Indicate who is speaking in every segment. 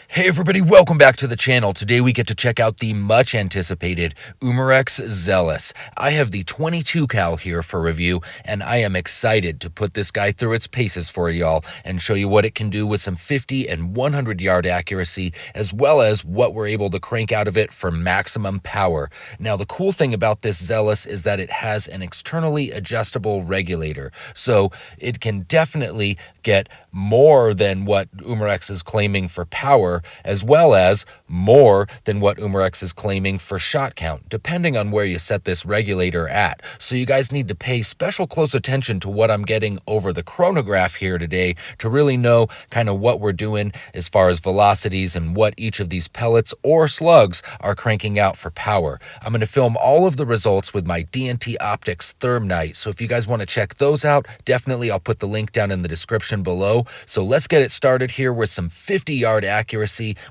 Speaker 1: Hey everybody, welcome back to the channel. Today we get to check out the much anticipated Umarex Zelos. I have the 22 cal here for review, and I am excited to put this guy through its paces for y'all and show you what it can do with some 50 and 100 yard accuracy, as well as what we're able to crank out of it for maximum power. Now the cool thing about this Zelos is that it has an externally adjustable regulator, so it can definitely get more than what Umarex is claiming for power, as well as more than what Umarex is claiming for shot count, depending on where you set this regulator at. So you guys need to pay special close attention to what I'm getting over the chronograph here today to really know kind of what we're doing as far as velocities and what each of these pellets or slugs are cranking out for power. I'm going to film all of the results with my D&T Optics Therm Night, so if you guys want to check those out, definitely I'll put the link down in the description below. So let's get it started here with some 50-yard accuracy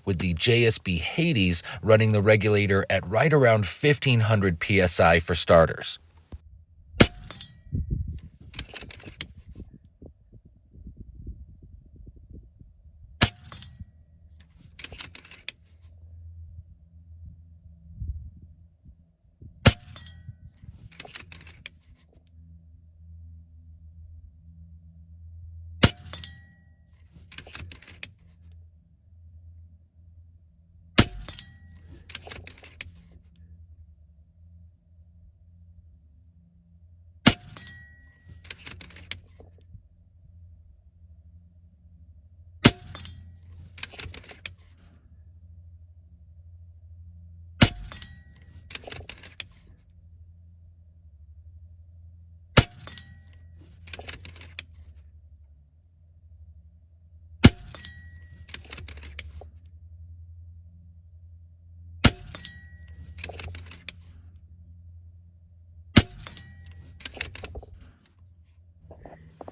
Speaker 1: with the JSB Hades running the regulator at right around 1500 psi for starters.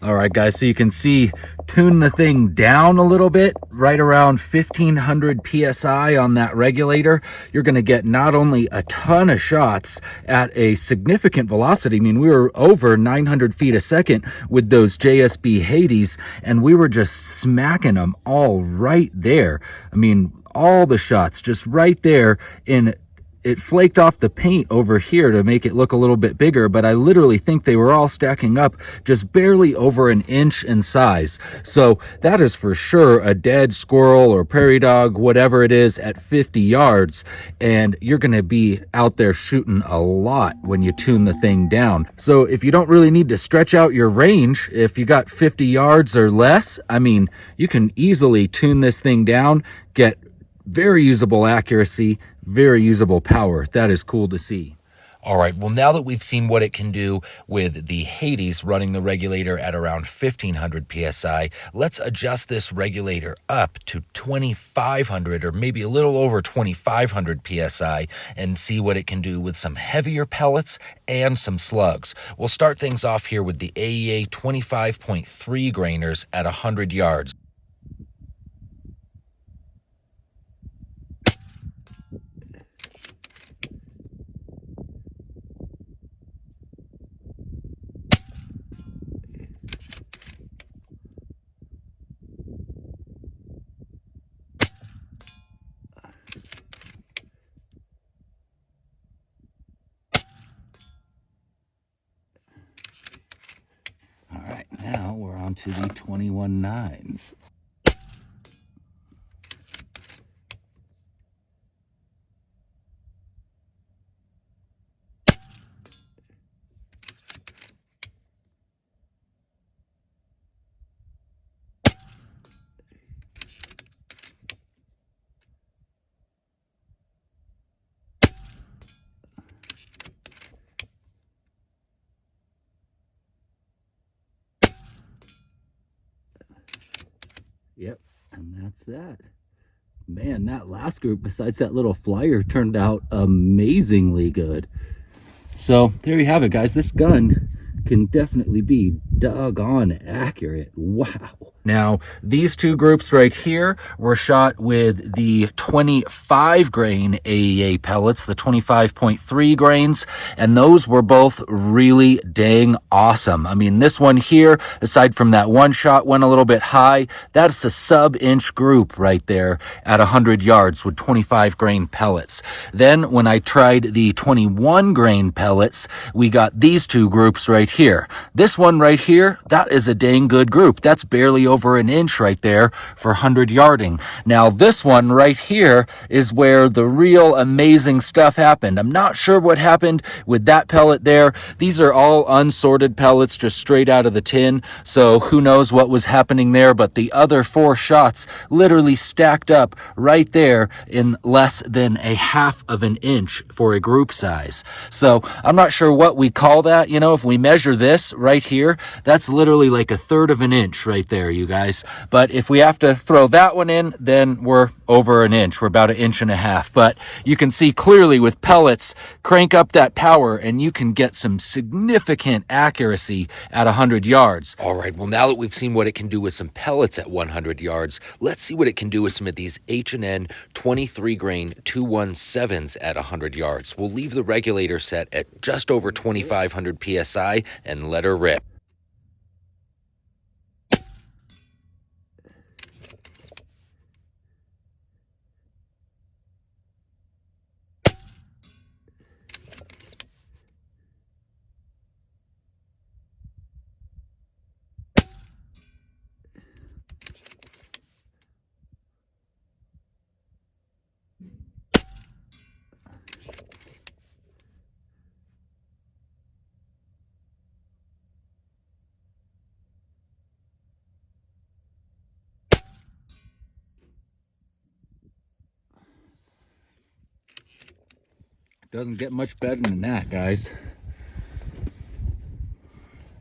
Speaker 1: All right, guys, so you can see, tune the thing down a little bit, right around 1500 psi on that regulator. You're going to get not only a ton of shots at a significant velocity. I mean, we were over 900 feet a second with those JSB Hades, and we were just smacking them all right there. I mean, all the shots just right there in. It flaked off the paint over here to make it look a little bit bigger, but I literally think they were all stacking up just barely over an inch in size. So that is for sure a dead squirrel or prairie dog, whatever it is, at 50 yards. And you're going to be out there shooting a lot when you tune the thing down. So if you don't really need to stretch out your range, if you got 50 yards or less, I mean, you can easily tune this thing down, get very usable accuracy, very usable power. That is cool to see. All right, well, now that we've seen what it can do with the Hades running the regulator at around 1500 psi, let's adjust this regulator up to 2500 or maybe a little over 2500 psi and see what it can do with some heavier pellets and some slugs. We'll start things off here with the AEA 25.3 grainers at 100 yards. Now we're on to the 21 nines. Yep, and that's that. Man, that last group, besides that little flyer, turned out amazingly good. So there you have it, guys. This gun can definitely be doggone accurate. Wow. Now, these two groups right here were shot with the 25 grain AEA pellets, the 25.3 grains, and those were both really dang awesome. I mean, this one here, aside from that one shot, went a little bit high. That's a sub-inch group right there at 100 yards with 25 grain pellets. Then, when I tried the 21 grain pellets, we got these two groups right here. This one right here, that is a dang good group. That's barely over an inch right there for 100 yarding. Now this one right here is where the real amazing stuff happened. I'm not sure what happened with that pellet there. These are all unsorted pellets just straight out of the tin, so who knows what was happening there, but the other 4 shots literally stacked up right there in less than a half of an inch for a group size. So I'm not sure what we call that. You know, if we measure this right here, that's literally like a third of an inch right there, you guys. But if we have to throw that one in, then we're over an inch. We're about 1.5 inches. But you can see clearly with pellets, crank up that power and you can get some significant accuracy at 100 yards.
Speaker 2: All right, well, now that we've seen what it can do with some pellets at 100 yards, let's see what it can do with some of these H&N 23 grain 217s at 100 yards. We'll leave the regulator set at just over 2,500 PSI and let her rip.
Speaker 1: Doesn't get much better than that, guys.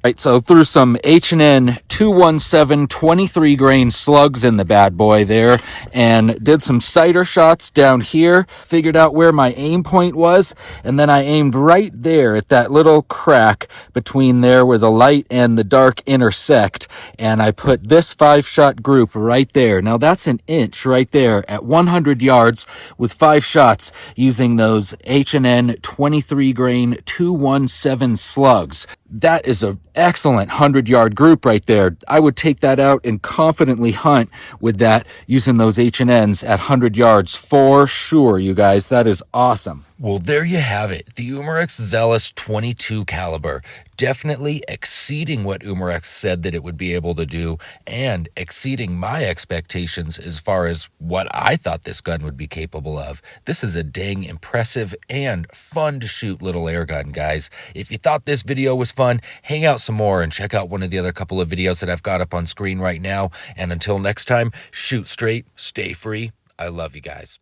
Speaker 1: Right, so threw some H&N 217 23 grain slugs in the bad boy there and did some sighter shots down here, figured out where my aim point was, and then I aimed right there at that little crack between there where the light and the dark intersect, and I put this 5-shot group right there. Now that's an inch right there at 100 yards with 5 shots using those H&N 23 grain 217 slugs. That is an excellent 100-yard group right there. I would take that out and confidently hunt with that using those H&Ns at 100 yards for sure, you guys. That is awesome.
Speaker 2: Well, there you have it. The Umarex Zelos 22 caliber. Definitely exceeding what Umarex said that it would be able to do and exceeding my expectations as far as what I thought this gun would be capable of. This is a dang impressive and fun to shoot little air gun, guys. If you thought this video was fun, hang out some more and check out one of the other couple of videos that I've got up on screen right now. And until next time, shoot straight, stay free. I love you guys.